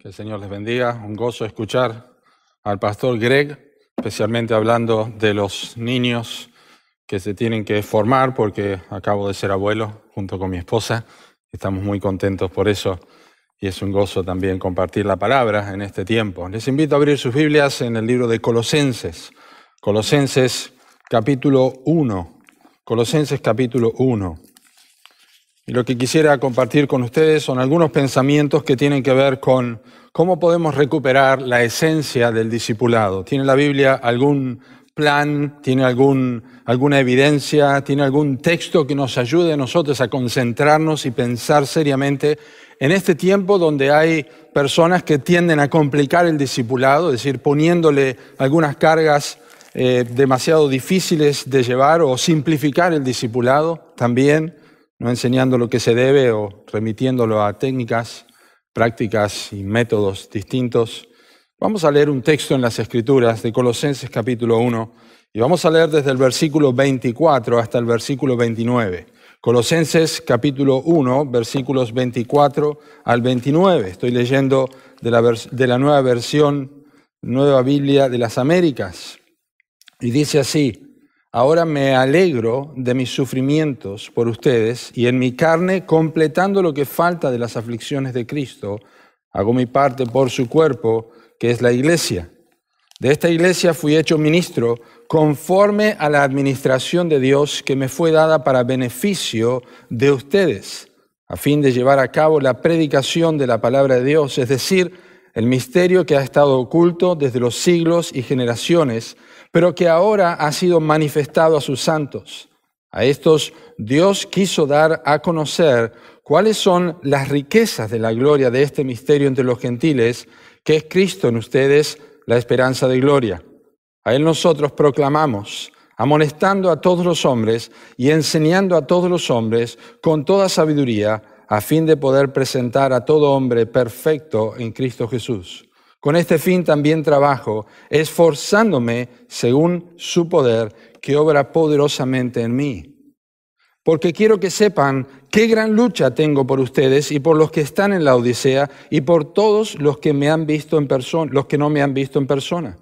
Que el Señor les bendiga. Un gozo escuchar al pastor Greg, especialmente hablando de los niños que se tienen que formar, porque acabo de ser abuelo junto con mi esposa. Estamos muy contentos por eso y es un gozo también compartir la palabra en este tiempo. Les invito a abrir sus Biblias en el libro de Colosenses. Colosenses capítulo 1. Colosenses capítulo 1. Y lo que quisiera compartir con ustedes son algunos pensamientos que tienen que ver con cómo podemos recuperar la esencia del discipulado. ¿Tiene la Biblia algún plan? ¿Tiene alguna evidencia? ¿Tiene algún texto que nos ayude a nosotros a concentrarnos y pensar seriamente en este tiempo donde hay personas que tienden a complicar el discipulado, es decir, poniéndole algunas cargas demasiado difíciles de llevar o simplificar el discipulado también? No enseñando lo que se debe o remitiéndolo a técnicas, prácticas y métodos distintos. Vamos a leer un texto en las Escrituras de Colosenses capítulo 1 y vamos a leer desde el versículo 24 hasta el versículo 29. Colosenses capítulo 1, versículos 24 al 29. Estoy leyendo de la nueva versión, Nueva Biblia de las Américas. Y dice así: Ahora me alegro de mis sufrimientos por ustedes y en mi carne, completando lo que falta de las aflicciones de Cristo, hago mi parte por su cuerpo, que es la iglesia. De esta iglesia fui hecho ministro conforme a la administración de Dios que me fue dada para beneficio de ustedes, a fin de llevar a cabo la predicación de la palabra de Dios, es decir, el misterio que ha estado oculto desde los siglos y generaciones, pero que ahora ha sido manifestado a sus santos. A estos Dios quiso dar a conocer cuáles son las riquezas de la gloria de este misterio entre los gentiles, que es Cristo en ustedes, la esperanza de gloria. A Él nosotros proclamamos, amonestando a todos los hombres y enseñando a todos los hombres con toda sabiduría, a fin de poder presentar a todo hombre perfecto en Cristo Jesús. Con este fin también trabajo, esforzándome según su poder, que obra poderosamente en mí. Porque quiero que sepan qué gran lucha tengo por ustedes y por los que están en la Odisea y por todos los que me han visto en persona, los que no me han visto en persona.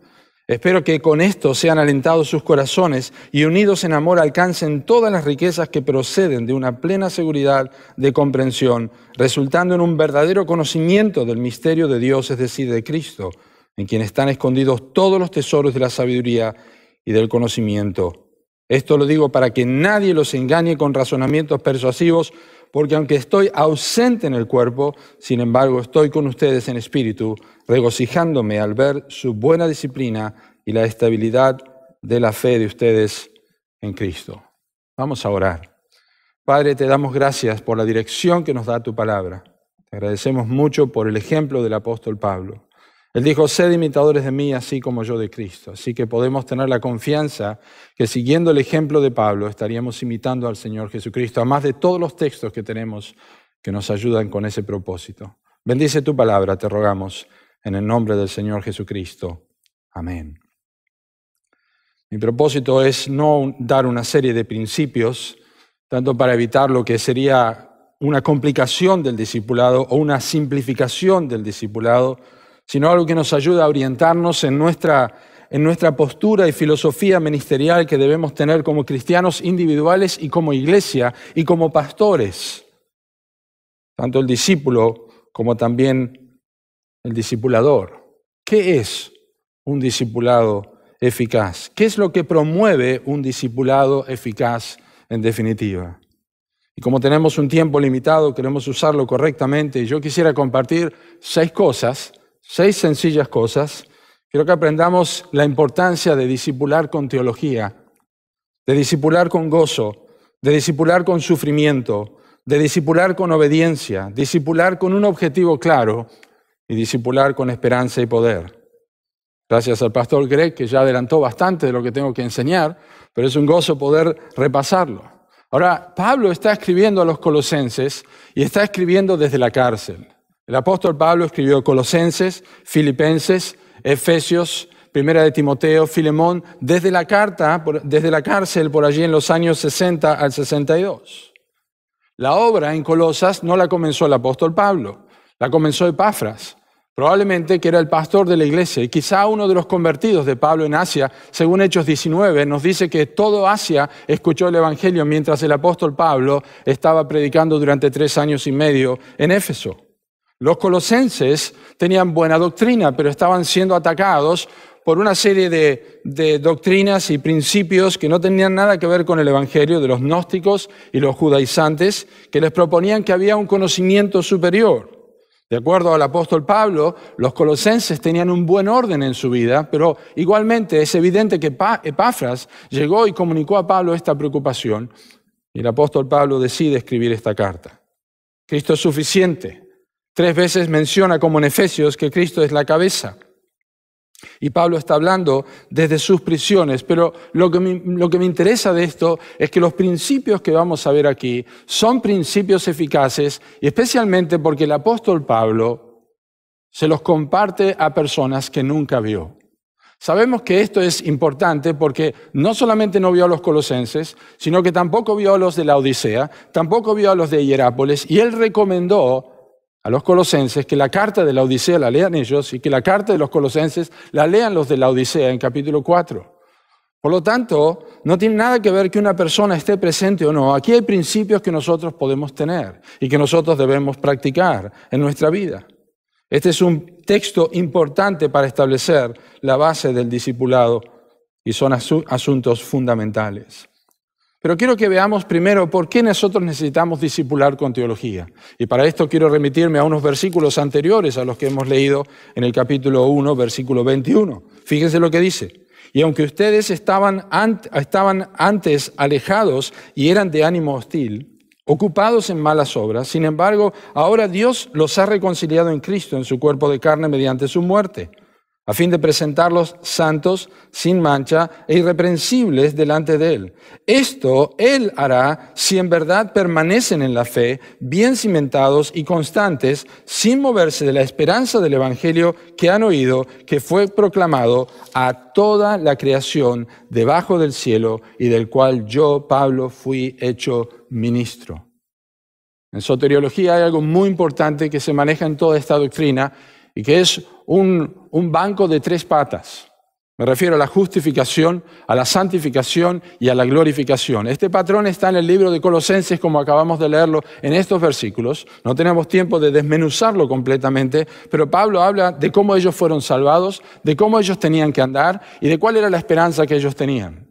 Espero que con esto sean alentados sus corazones y unidos en amor alcancen todas las riquezas que proceden de una plena seguridad de comprensión, resultando en un verdadero conocimiento del misterio de Dios, es decir, de Cristo, en quien están escondidos todos los tesoros de la sabiduría y del conocimiento. Esto lo digo para que nadie los engañe con razonamientos persuasivos, porque aunque estoy ausente en el cuerpo, sin embargo estoy con ustedes en espíritu, regocijándome al ver su buena disciplina y la estabilidad de la fe de ustedes en Cristo. Vamos a orar. Padre, te damos gracias por la dirección que nos da tu palabra. Te agradecemos mucho por el ejemplo del apóstol Pablo. Él dijo: sed imitadores de mí, así como yo de Cristo. Así que podemos tener la confianza que siguiendo el ejemplo de Pablo estaríamos imitando al Señor Jesucristo, además de todos los textos que tenemos que nos ayudan con ese propósito. Bendice tu palabra, te rogamos, en el nombre del Señor Jesucristo. Amén. Mi propósito es no dar una serie de principios, tanto para evitar lo que sería una complicación del discipulado o una simplificación del discipulado, sino algo que nos ayuda a orientarnos en nuestra postura y filosofía ministerial que debemos tener como cristianos individuales y como iglesia y como pastores. Tanto el discípulo como también el discipulador. ¿Qué es un discipulado eficaz? ¿Qué es lo que promueve un discipulado eficaz en definitiva? Y como tenemos un tiempo limitado, queremos usarlo correctamente, y yo quisiera compartir 6 sencillas cosas. Quiero que aprendamos la importancia de discipular con teología, de discipular con gozo, de discipular con sufrimiento, de discipular con obediencia, discipular con un objetivo claro y discipular con esperanza y poder. Gracias al pastor Greg, que ya adelantó bastante de lo que tengo que enseñar, pero es un gozo poder repasarlo. Ahora, Pablo está escribiendo a los colosenses y está escribiendo desde la cárcel. El apóstol Pablo escribió Colosenses, Filipenses, Efesios, Primera de Timoteo, Filemón, desde la cárcel por allí en los años 60 al 62. La obra en Colosas no la comenzó el apóstol Pablo, la comenzó Epafras. probablemente que era el pastor de la iglesia y quizá uno de los convertidos de Pablo en Asia. Según Hechos 19, nos dice que todo Asia escuchó el evangelio mientras el apóstol Pablo estaba predicando durante 3 años y medio en Éfeso. Los colosenses tenían buena doctrina, pero estaban siendo atacados por una serie de doctrinas y principios que no tenían nada que ver con el evangelio, de los gnósticos y los judaizantes, que les proponían que había un conocimiento superior. De acuerdo al apóstol Pablo, los colosenses tenían un buen orden en su vida, pero igualmente es evidente que Epafras llegó y comunicó a Pablo esta preocupación, y el apóstol Pablo decide escribir esta carta. Cristo es suficiente. 3 veces menciona, como en Efesios, que Cristo es la cabeza. Y Pablo está hablando desde sus prisiones, pero lo que me interesa de esto es que los principios que vamos a ver aquí son principios eficaces, y especialmente porque el apóstol Pablo se los comparte a personas que nunca vio. Sabemos que esto es importante porque no solamente no vio a los colosenses, sino que tampoco vio a los de la Odisea, tampoco vio a los de Hierápolis, y él recomendó a los colosenses que la carta de la Odisea la lean ellos y que la carta de los colosenses la lean los de la Odisea en capítulo 4. Por lo tanto, no tiene nada que ver que una persona esté presente o no. Aquí hay principios que nosotros podemos tener y que nosotros debemos practicar en nuestra vida. Este es un texto importante para establecer la base del discipulado y son asuntos fundamentales. Pero quiero que veamos primero por qué nosotros necesitamos discipular con teología. Y para esto quiero remitirme a unos versículos anteriores a los que hemos leído en el capítulo 1, versículo 21. Fíjense lo que dice. Y aunque ustedes estaban antes alejados y eran de ánimo hostil, ocupados en malas obras, sin embargo, ahora Dios los ha reconciliado en Cristo, en su cuerpo de carne, mediante su muerte, a fin de presentarlos santos, sin mancha e irreprensibles delante de Él. Esto Él hará si en verdad permanecen en la fe, bien cimentados y constantes, sin moverse de la esperanza del Evangelio que han oído, que fue proclamado a toda la creación debajo del cielo y del cual yo, Pablo, fui hecho ministro. En soteriología hay algo muy importante que se maneja en toda esta doctrina y que es un banco de 3 patas. Me refiero a la justificación, a la santificación y a la glorificación. Este patrón está en el libro de Colosenses, como acabamos de leerlo en estos versículos. No tenemos tiempo de desmenuzarlo completamente, pero Pablo habla de cómo ellos fueron salvados, de cómo ellos tenían que andar y de cuál era la esperanza que ellos tenían.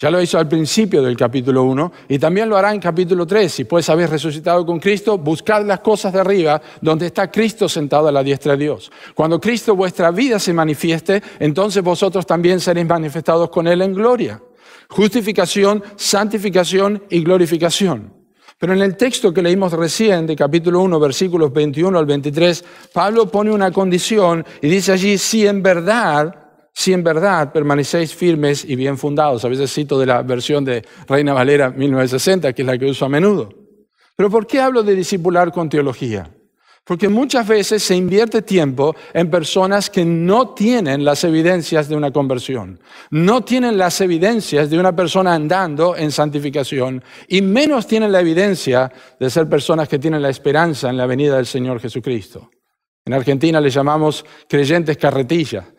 Ya lo hizo al principio del capítulo 1 y también lo hará en capítulo 3. Si pues habéis resucitado con Cristo, buscad las cosas de arriba, donde está Cristo sentado a la diestra de Dios. Cuando Cristo vuestra vida se manifieste, entonces vosotros también seréis manifestados con Él en gloria. Justificación, santificación y glorificación. Pero en el texto que leímos recién, de capítulo 1, versículos 21 al 23, Pablo pone una condición y dice allí, si en verdad permanecéis firmes y bien fundados. A veces cito de la versión de Reina Valera 1960, que es la que uso a menudo. Pero ¿por qué hablo de discipular con teología? Porque muchas veces se invierte tiempo en personas que no tienen las evidencias de una conversión, no tienen las evidencias de una persona andando en santificación y menos tienen la evidencia de ser personas que tienen la esperanza en la venida del Señor Jesucristo. En Argentina le llamamos creyentes carretilla.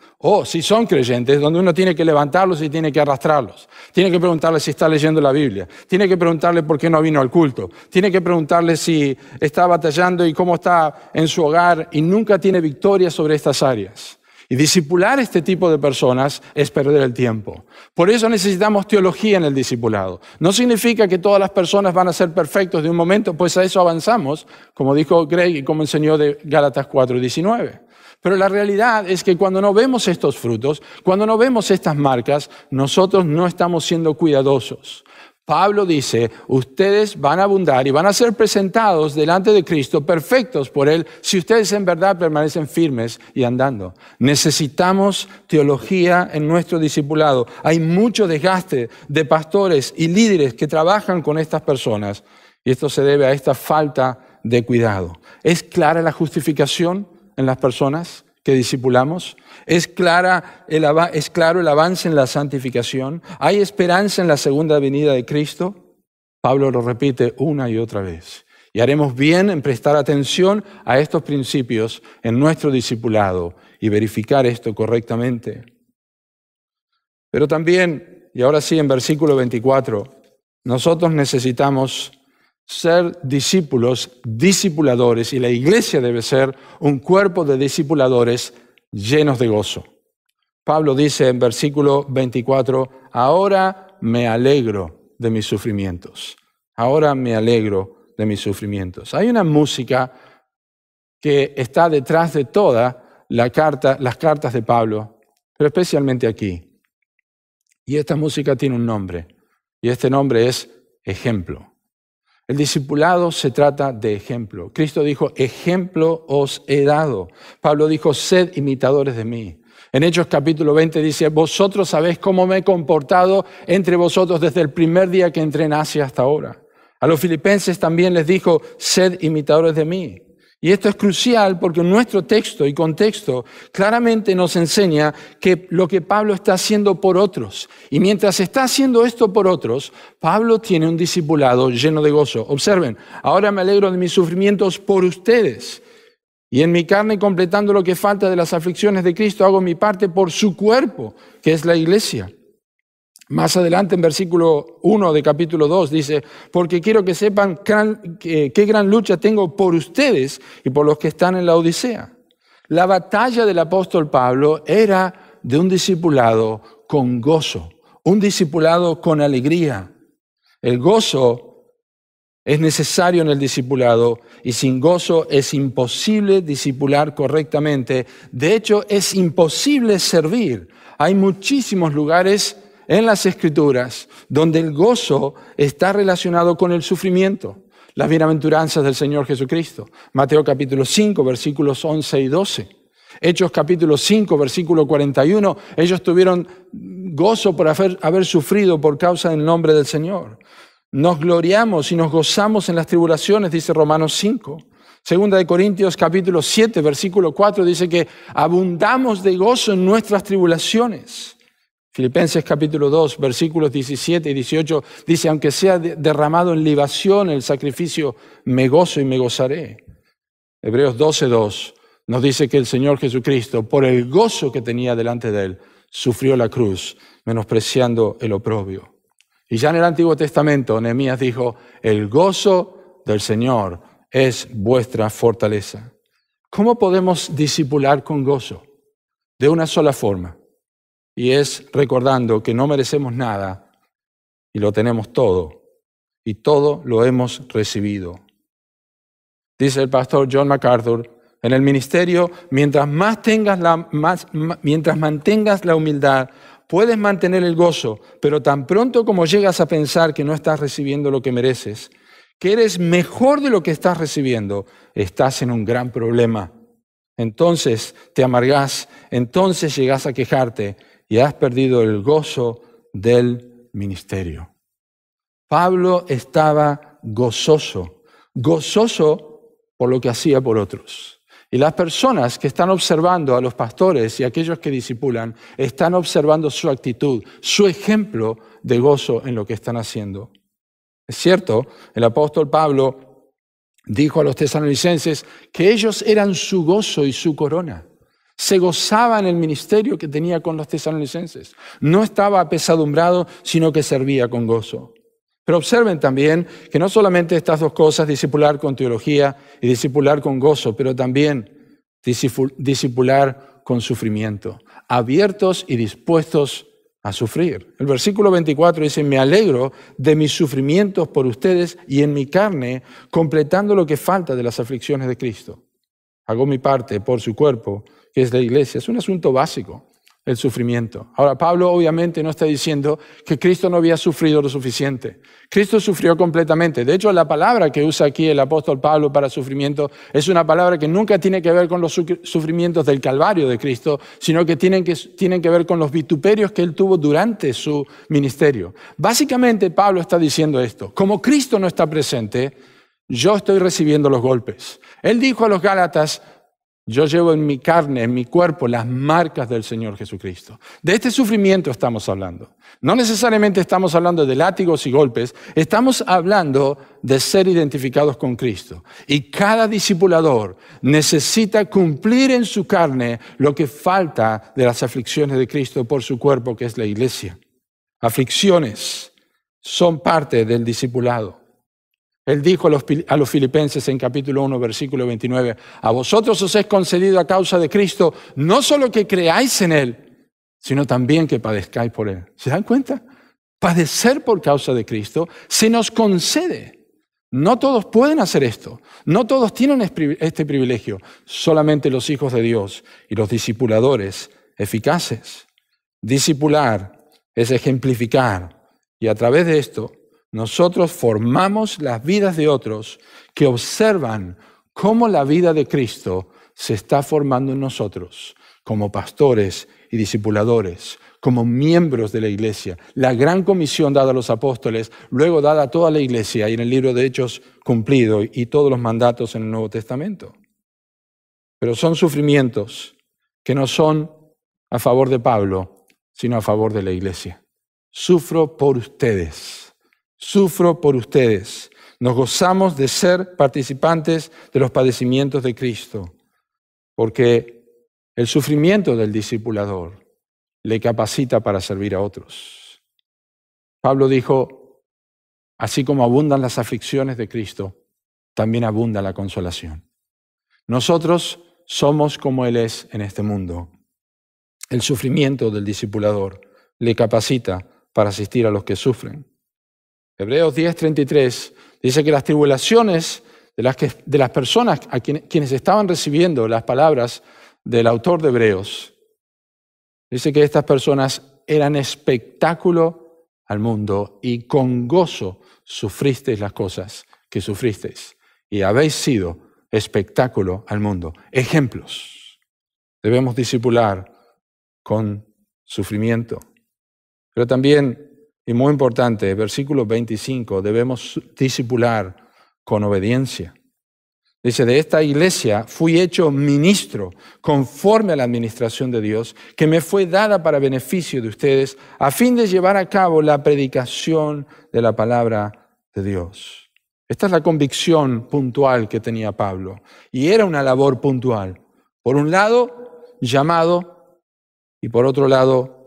Si son creyentes, donde uno tiene que levantarlos y tiene que arrastrarlos. Tiene que preguntarle si está leyendo la Biblia. Tiene que preguntarle por qué no vino al culto. Tiene que preguntarle si está batallando y cómo está en su hogar y nunca tiene victoria sobre estas áreas. Y discipular este tipo de personas es perder el tiempo. Por eso necesitamos teología en el discipulado. No significa que todas las personas van a ser perfectos de un momento, pues a eso avanzamos, como dijo Greg y como enseñó de Gálatas 4:19. Pero la realidad es que cuando no vemos estos frutos, cuando no vemos estas marcas, nosotros no estamos siendo cuidadosos. Pablo dice, ustedes van a abundar y van a ser presentados delante de Cristo perfectos por Él si ustedes en verdad permanecen firmes y andando. Necesitamos teología en nuestro discipulado. Hay mucho desgaste de pastores y líderes que trabajan con estas personas y esto se debe a esta falta de cuidado. ¿Es clara la justificación en las personas que discipulamos? ¿Es claro el avance en la santificación? ¿Hay esperanza en la segunda venida de Cristo? Pablo lo repite una y otra vez. Y haremos bien en prestar atención a estos principios en nuestro discipulado y verificar esto correctamente. Pero también, y ahora sí en versículo 24, nosotros necesitamos ser discípulos, discipuladores, y la iglesia debe ser un cuerpo de discipuladores llenos de gozo. Pablo dice en versículo 24, ahora me alegro de mis sufrimientos. Ahora me alegro de mis sufrimientos. Hay una música que está detrás de todas las cartas de Pablo, pero especialmente aquí. Y esta música tiene un nombre, y este nombre es ejemplo. El discipulado se trata de ejemplo. Cristo dijo, ejemplo os he dado. Pablo dijo, sed imitadores de mí. En Hechos capítulo 20 dice, vosotros sabéis cómo me he comportado entre vosotros desde el primer día que entré en Asia hasta ahora. A los filipenses también les dijo, sed imitadores de mí. Y esto es crucial porque nuestro texto y contexto claramente nos enseña que lo que Pablo está haciendo por otros. Y mientras está haciendo esto por otros, Pablo tiene un discipulado lleno de gozo. Observen, ahora me alegro de mis sufrimientos por ustedes. Y en mi carne, completando lo que falta de las aflicciones de Cristo, hago mi parte por su cuerpo, que es la iglesia. Más adelante, en versículo 1 de capítulo 2, dice, porque quiero que sepan qué gran lucha tengo por ustedes y por los que están en la Odisea. La batalla del apóstol Pablo era de un discipulado con gozo, un discipulado con alegría. El gozo es necesario en el discipulado y sin gozo es imposible discipular correctamente. De hecho, es imposible servir. Hay muchísimos lugares en las Escrituras donde el gozo está relacionado con el sufrimiento. Las bienaventuranzas del Señor Jesucristo. Mateo capítulo 5, versículos 11 y 12. Hechos capítulo 5, versículo 41. Ellos tuvieron gozo por haber sufrido por causa del nombre del Señor. Nos gloriamos y nos gozamos en las tribulaciones, dice Romanos 5. Segunda de Corintios capítulo 7, versículo 4, dice que abundamos de gozo en nuestras tribulaciones. Filipenses capítulo 2, versículos 17 y 18, dice, aunque sea derramado en libación el sacrificio, me gozo y me gozaré. Hebreos 12:2 nos dice que el Señor Jesucristo, por el gozo que tenía delante de él, sufrió la cruz, menospreciando el oprobio. Y ya en el Antiguo Testamento, Nehemías dijo, el gozo del Señor es vuestra fortaleza. ¿Cómo podemos discipular con gozo? De una sola forma. Y es recordando que no merecemos nada y lo tenemos todo. Y todo lo hemos recibido. Dice el pastor John MacArthur, en el ministerio, mientras mantengas la humildad, puedes mantener el gozo, pero tan pronto como llegas a pensar que no estás recibiendo lo que mereces, que eres mejor de lo que estás recibiendo, estás en un gran problema. Entonces te amargás, entonces llegás a quejarte y has perdido el gozo del ministerio. Pablo estaba gozoso por lo que hacía por otros. Y las personas que están observando a los pastores y aquellos que discipulan, están observando su actitud, su ejemplo de gozo en lo que están haciendo. Es cierto, el apóstol Pablo dijo a los tesalonicenses que ellos eran su gozo y su corona. Se gozaba en el ministerio que tenía con los tesalonicenses. No estaba apesadumbrado, sino que servía con gozo. Pero observen también que no solamente estas dos cosas, discipular con teología y discipular con gozo, pero también discipular con sufrimiento, abiertos y dispuestos a sufrir. El versículo 24 dice, me alegro de mis sufrimientos por ustedes y en mi carne, completando lo que falta de las aflicciones de Cristo. Hago mi parte por su cuerpo, que es la iglesia. Es un asunto básico, el sufrimiento. Ahora, Pablo obviamente no está diciendo que Cristo no había sufrido lo suficiente. Cristo sufrió completamente. De hecho, la palabra que usa aquí el apóstol Pablo para sufrimiento es una palabra que nunca tiene que ver con los sufrimientos del Calvario de Cristo, sino que tienen que ver con los vituperios que él tuvo durante su ministerio. Básicamente, Pablo está diciendo esto. Como Cristo no está presente, yo estoy recibiendo los golpes. Él dijo a los Gálatas, Yo llevo en mi carne, en mi cuerpo, las marcas del Señor Jesucristo. De este sufrimiento estamos hablando. No necesariamente estamos hablando de látigos y golpes, estamos hablando de ser identificados con Cristo. Y cada discipulador necesita cumplir en su carne lo que falta de las aflicciones de Cristo por su cuerpo, que es la iglesia. Aflicciones son parte del discipulado. Él dijo a los filipenses en capítulo 1, versículo 29, a vosotros os es concedido a causa de Cristo, no solo que creáis en Él, sino también que padezcáis por Él. ¿Se dan cuenta? Padecer por causa de Cristo se nos concede. No todos pueden hacer esto. No todos tienen este privilegio. Solamente los hijos de Dios y los discipuladores eficaces. Discipular es ejemplificar. Y a través de esto, nosotros formamos las vidas de otros que observan cómo la vida de Cristo se está formando en nosotros, como pastores y discipuladores, como miembros de la iglesia. La gran comisión dada a los apóstoles, luego dada a toda la iglesia y en el libro de Hechos cumplido y todos los mandatos en el Nuevo Testamento. Pero son sufrimientos que no son a favor de Pablo, sino a favor de la iglesia. Sufro por ustedes. Sufro por ustedes. Nos gozamos de ser participantes de los padecimientos de Cristo, porque el sufrimiento del discipulador le capacita para servir a otros. Pablo dijo, así como abundan las aflicciones de Cristo, también abunda la consolación. Nosotros somos como Él es en este mundo. El sufrimiento del discipulador le capacita para asistir a los que sufren. Hebreos 10:33 dice que las tribulaciones de las personas a quienes estaban recibiendo las palabras del autor de Hebreos, dice que estas personas eran espectáculo al mundo y con gozo sufristeis las cosas que sufristeis y habéis sido espectáculo al mundo. Ejemplos. Debemos discipular con sufrimiento, pero también, y muy importante, versículo 25, debemos discipular con obediencia. Dice, de esta iglesia fui hecho ministro conforme a la administración de Dios, que me fue dada para beneficio de ustedes, a fin de llevar a cabo la predicación de la palabra de Dios. Esta es la convicción puntual que tenía Pablo, y era una labor puntual. Por un lado, llamado, y por otro lado,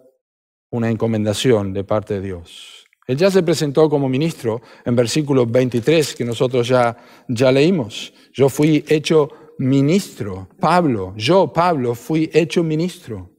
una encomendación de parte de Dios. Él ya se presentó como ministro en versículo 23, que nosotros ya leímos. Yo fui hecho ministro. Pablo, fui hecho ministro.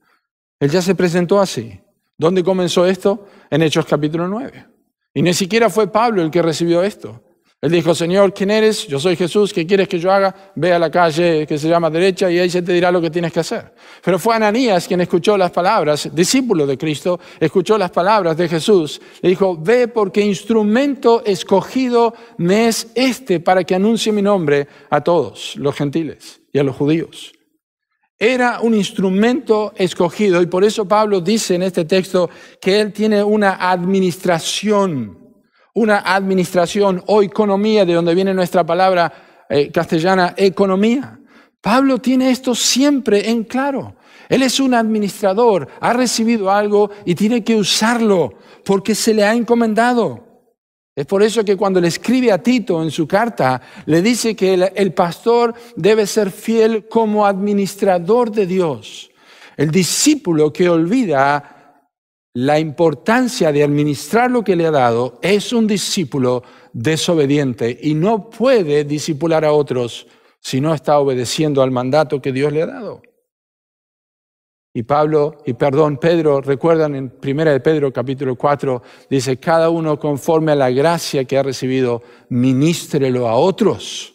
Él ya se presentó así. ¿Dónde comenzó esto? En Hechos capítulo 9. Y ni siquiera fue Pablo el que recibió esto. Él dijo, Señor, ¿quién eres? Yo soy Jesús, ¿qué quieres que yo haga? Ve a la calle que se llama derecha y ahí se te dirá lo que tienes que hacer. Pero fue Ananías quien escuchó las palabras, discípulo de Cristo, escuchó las palabras de Jesús. Le dijo, ve porque instrumento escogido me es este para que anuncie mi nombre a todos los gentiles y a los judíos. Era un instrumento escogido y por eso Pablo dice en este texto que él tiene una administración o economía, de donde viene nuestra palabra castellana, economía. Pablo tiene esto siempre en claro. Él es un administrador, ha recibido algo y tiene que usarlo porque se le ha encomendado. Es por eso que cuando le escribe a Tito en su carta, le dice que el pastor debe ser fiel como administrador de Dios. El discípulo que olvida la importancia de administrar lo que le ha dado es un discípulo desobediente y no puede discipular a otros si no está obedeciendo al mandato que Dios le ha dado. Pedro, recuerdan en 1 de Pedro capítulo 4, dice, cada uno conforme a la gracia que ha recibido, ministrelo a otros.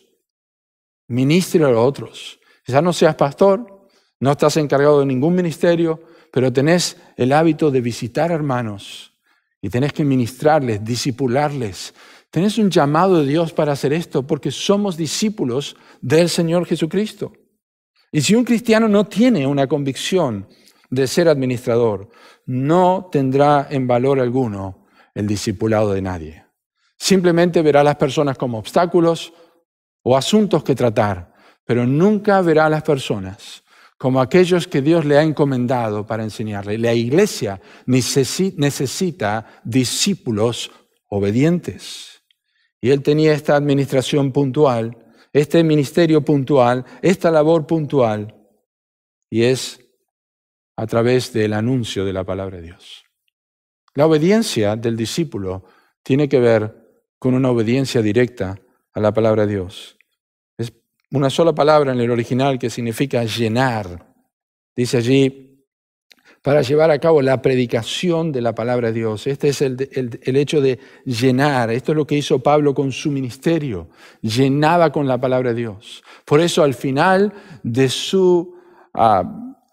Ministrelo a otros. Quizás no seas pastor, no estás encargado de ningún ministerio, pero tenés el hábito de visitar hermanos y tenés que ministrarles, discipularles. Tenés un llamado de Dios para hacer esto porque somos discípulos del Señor Jesucristo. Y si un cristiano no tiene una convicción de ser administrador, no tendrá en valor alguno el discipulado de nadie. Simplemente verá a las personas como obstáculos o asuntos que tratar, pero nunca verá a las personas como aquellos que Dios le ha encomendado para enseñarle. La iglesia necesita discípulos obedientes. Y él tenía esta administración puntual, este ministerio puntual, esta labor puntual, y es a través del anuncio de la palabra de Dios. La obediencia del discípulo tiene que ver con una obediencia directa a la palabra de Dios. Es una sola palabra en el original que significa llenar. Dice allí, para llevar a cabo la predicación de la palabra de Dios. Este es el hecho de llenar. Esto es lo que hizo Pablo con su ministerio. Llenaba con la palabra de Dios. Por eso al final de su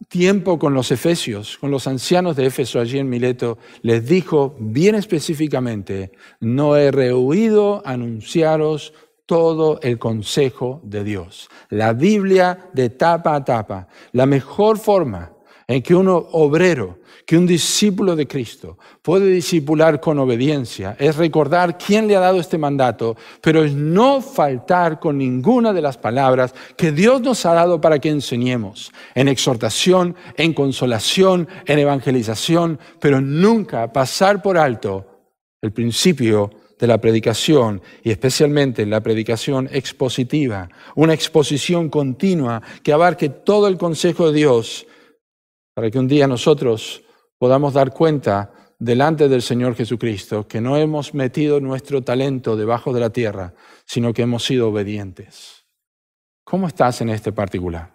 tiempo con los efesios, con los ancianos de Éfeso allí en Mileto, les dijo bien específicamente, no he rehuido anunciaros todo el consejo de Dios. La Biblia de tapa a tapa, la mejor forma en que un obrero, que un discípulo de Cristo puede discipular con obediencia, es recordar quién le ha dado este mandato, pero es no faltar con ninguna de las palabras que Dios nos ha dado para que enseñemos, en exhortación, en consolación, en evangelización, pero nunca pasar por alto el principio de la predicación y especialmente la predicación expositiva, una exposición continua que abarque todo el consejo de Dios, para que un día nosotros podamos dar cuenta delante del Señor Jesucristo que no hemos metido nuestro talento debajo de la tierra, sino que hemos sido obedientes. ¿Cómo estás en este particular?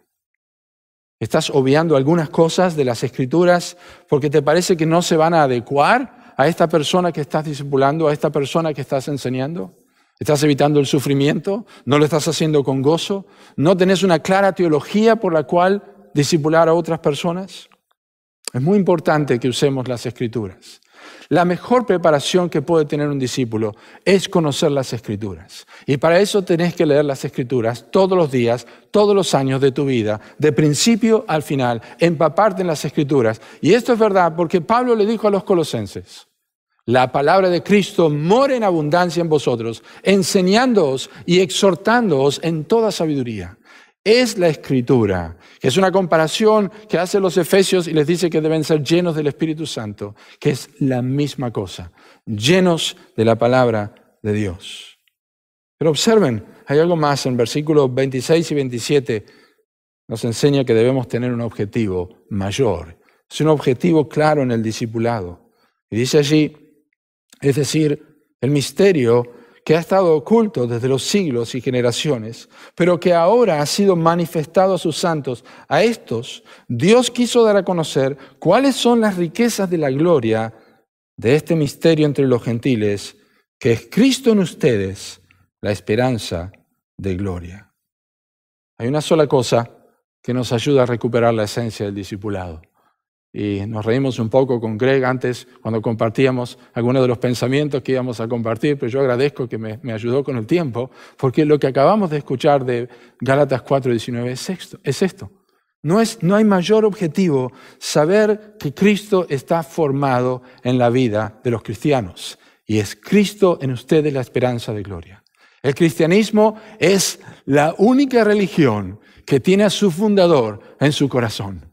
¿Estás obviando algunas cosas de las Escrituras porque te parece que no se van a adecuar a esta persona que estás discipulando, a esta persona que estás enseñando? ¿Estás evitando el sufrimiento? ¿No lo estás haciendo con gozo? ¿No tenés una clara teología por la cual discipular a otras personas? Es muy importante que usemos las Escrituras. La mejor preparación que puede tener un discípulo es conocer las Escrituras. Y para eso tenés que leer las Escrituras todos los días, todos los años de tu vida, de principio al final, empaparte en las Escrituras. Y esto es verdad porque Pablo le dijo a los colosenses, la palabra de Cristo mora en abundancia en vosotros, enseñándoos y exhortándoos en toda sabiduría. Es la Escritura, que es una comparación que hace los Efesios y les dice que deben ser llenos del Espíritu Santo, que es la misma cosa, llenos de la palabra de Dios. Pero observen, hay algo más en versículos 26 y 27, nos enseña que debemos tener un objetivo mayor. Es un objetivo claro en el discipulado. Y dice allí, es decir, el misterio que ha estado oculto desde los siglos y generaciones, pero que ahora ha sido manifestado a sus santos. A estos, Dios quiso dar a conocer cuáles son las riquezas de la gloria de este misterio entre los gentiles, que es Cristo en ustedes, la esperanza de gloria. Hay una sola cosa que nos ayuda a recuperar la esencia del discipulado. Y nos reímos un poco con Greg antes cuando compartíamos algunos de los pensamientos que íbamos a compartir, pero yo agradezco que me ayudó con el tiempo, porque lo que acabamos de escuchar de Gálatas 4:19 es esto. No hay mayor objetivo saber que Cristo está formado en la vida de los cristianos, y es Cristo en ustedes la esperanza de gloria. El cristianismo es la única religión que tiene a su fundador en su corazón.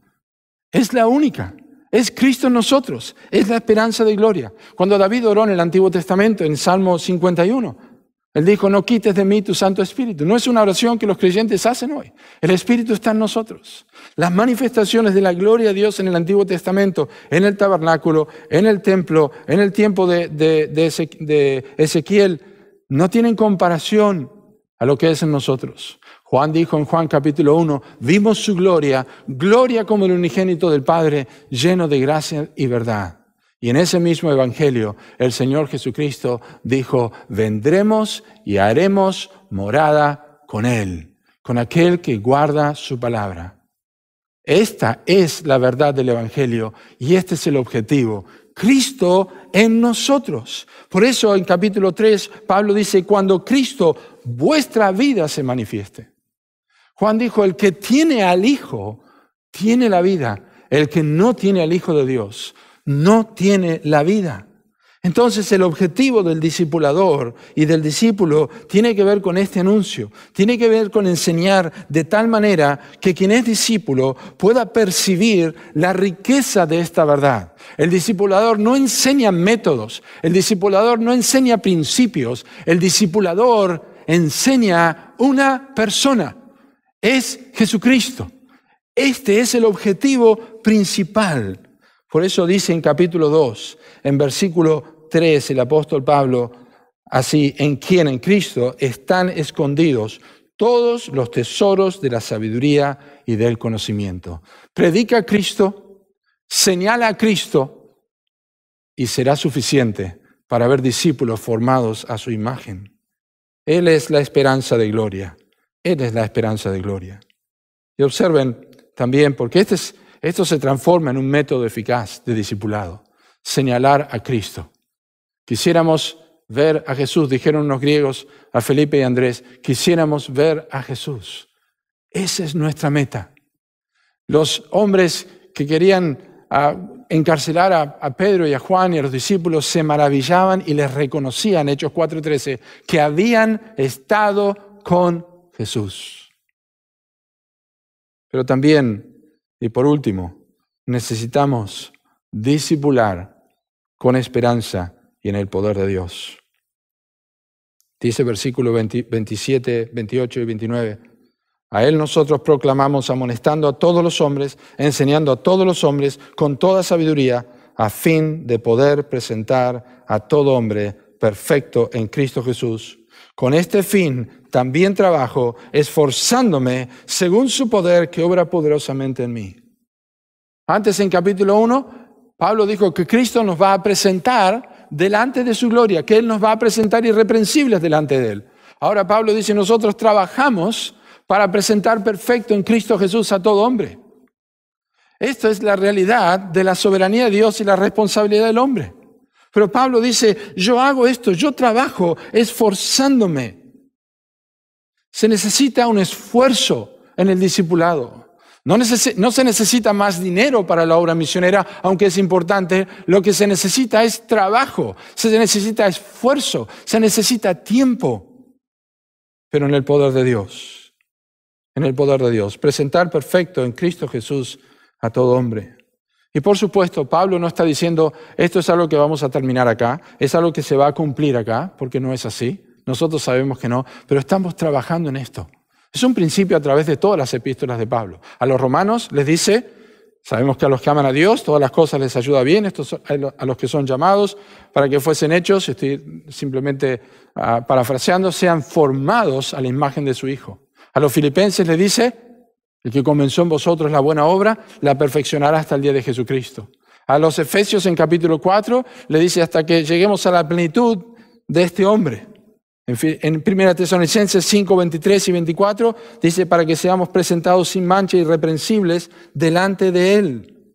Es la única. Es Cristo en nosotros. Es la esperanza de gloria. Cuando David oró en el Antiguo Testamento, en Salmo 51, él dijo, no quites de mí tu Santo Espíritu. No es una oración que los creyentes hacen hoy. El Espíritu está en nosotros. Las manifestaciones de la gloria de Dios en el Antiguo Testamento, en el tabernáculo, en el templo, en el tiempo de Ezequiel, no tienen comparación a lo que es en nosotros. Juan dijo en Juan capítulo 1, vimos su gloria, gloria como el unigénito del Padre, lleno de gracia y verdad. Y en ese mismo evangelio, el Señor Jesucristo dijo, vendremos y haremos morada con Él, con aquel que guarda su palabra. Esta es la verdad del evangelio y este es el objetivo. Cristo en nosotros. Por eso en capítulo 3, Pablo dice, cuando Cristo, vuestra vida se manifieste. Juan dijo, el que tiene al Hijo, tiene la vida. El que no tiene al Hijo de Dios, no tiene la vida. Entonces el objetivo del discipulador y del discípulo tiene que ver con este anuncio, tiene que ver con enseñar de tal manera que quien es discípulo pueda percibir la riqueza de esta verdad. El discipulador no enseña métodos, el discipulador no enseña principios, el discipulador enseña una persona, es Jesucristo. Este es el objetivo principal. Por eso dice en capítulo 2, en versículo 3, el apóstol Pablo, así, en quien, en Cristo, están escondidos todos los tesoros de la sabiduría y del conocimiento. Predica a Cristo, señala a Cristo y será suficiente para ver discípulos formados a su imagen. Él es la esperanza de gloria. Él es la esperanza de gloria. Y observen también, porque esto se transforma en un método eficaz de discipulado. Señalar a Cristo. Quisiéramos ver a Jesús, dijeron unos griegos a Felipe y Andrés, quisiéramos ver a Jesús. Esa es nuestra meta. Los hombres que querían encarcelar a Pedro y a Juan y a los discípulos se maravillaban y les reconocían, Hechos 4:13, que habían estado con Jesús. Pero también, y por último, necesitamos discipular con esperanza y en el poder de Dios. Dice versículo 27, 28 y 29. A Él nosotros proclamamos amonestando a todos los hombres, enseñando a todos los hombres con toda sabiduría, a fin de poder presentar a todo hombre perfecto en Cristo Jesús. Con este fin también trabajo, esforzándome según su poder que obra poderosamente en mí. Antes en capítulo 1, Pablo dijo que Cristo nos va a presentar delante de su gloria, que Él nos va a presentar irreprensibles delante de Él. Ahora Pablo dice, nosotros trabajamos para presentar perfecto en Cristo Jesús a todo hombre. Esto es la realidad de la soberanía de Dios y la responsabilidad del hombre. Pero Pablo dice, yo hago esto, yo trabajo esforzándome. Se necesita un esfuerzo en el discipulado. No se necesita más dinero para la obra misionera, aunque es importante. Lo que se necesita es trabajo, se necesita esfuerzo, se necesita tiempo. Pero en el poder de Dios, en el poder de Dios, presentar perfecto en Cristo Jesús a todo hombre. Y por supuesto, Pablo no está diciendo, esto es algo que vamos a terminar acá, es algo que se va a cumplir acá, porque no es así. Nosotros sabemos que no, pero estamos trabajando en esto. Es un principio a través de todas las epístolas de Pablo. A los romanos les dice, sabemos que a los que aman a Dios, todas las cosas les ayuda bien, a los que son llamados para que fuesen hechos, estoy simplemente parafraseando, sean formados a la imagen de su Hijo. A los filipenses les dice, el que comenzó en vosotros la buena obra, la perfeccionará hasta el día de Jesucristo. A los efesios en capítulo 4 le dice hasta que lleguemos a la plenitud de este hombre. En 1 Tesalonicenses 5, 23 y 24 dice para que seamos presentados sin mancha y irreprensibles delante de Él.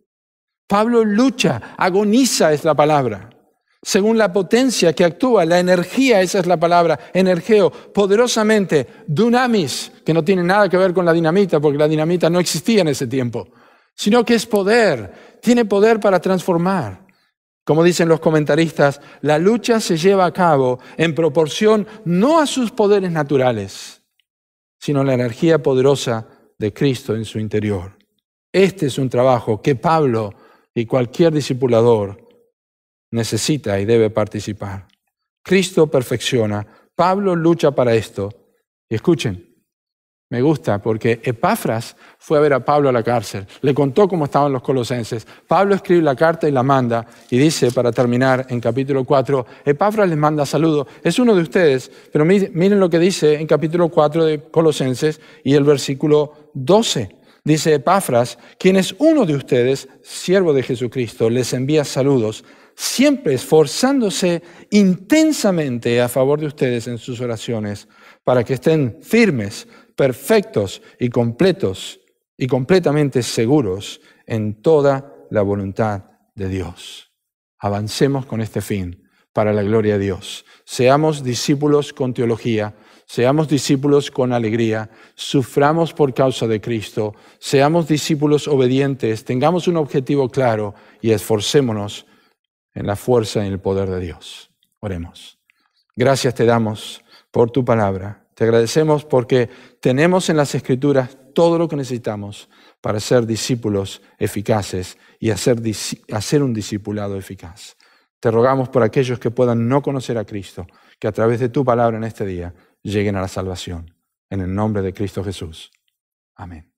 Pablo lucha, agoniza es la palabra. Según la potencia que actúa, la energía, esa es la palabra, energeo, poderosamente, dunamis, que no tiene nada que ver con la dinamita, porque la dinamita no existía en ese tiempo, sino que es poder, tiene poder para transformar. Como dicen los comentaristas, la lucha se lleva a cabo en proporción no a sus poderes naturales, sino a la energía poderosa de Cristo en su interior. Este es un trabajo que Pablo y cualquier discipulador necesita y debe participar. Cristo perfecciona, Pablo lucha para esto. Y escuchen, me gusta porque Epafras fue a ver a Pablo a la cárcel, le contó cómo estaban los colosenses. Pablo escribe la carta y la manda y dice, para terminar en capítulo 4, Epafras les manda saludo. Es uno de ustedes, pero miren lo que dice en capítulo 4 de Colosenses y el versículo 12. Dice Epafras, quien es uno de ustedes, siervo de Jesucristo, les envía saludos, siempre esforzándose intensamente a favor de ustedes en sus oraciones, para que estén firmes, perfectos y completos y completamente seguros en toda la voluntad de Dios. Avancemos con este fin para la gloria de Dios. Seamos discípulos con teología, seamos discípulos con alegría, suframos por causa de Cristo, seamos discípulos obedientes, tengamos un objetivo claro y esforcémonos en la fuerza y en el poder de Dios. Oremos. Gracias te damos por tu palabra. Te agradecemos porque tenemos en las Escrituras todo lo que necesitamos para ser discípulos eficaces y hacer un discipulado eficaz. Te rogamos por aquellos que puedan no conocer a Cristo, que a través de tu palabra en este día lleguen a la salvación. En el nombre de Cristo Jesús. Amén.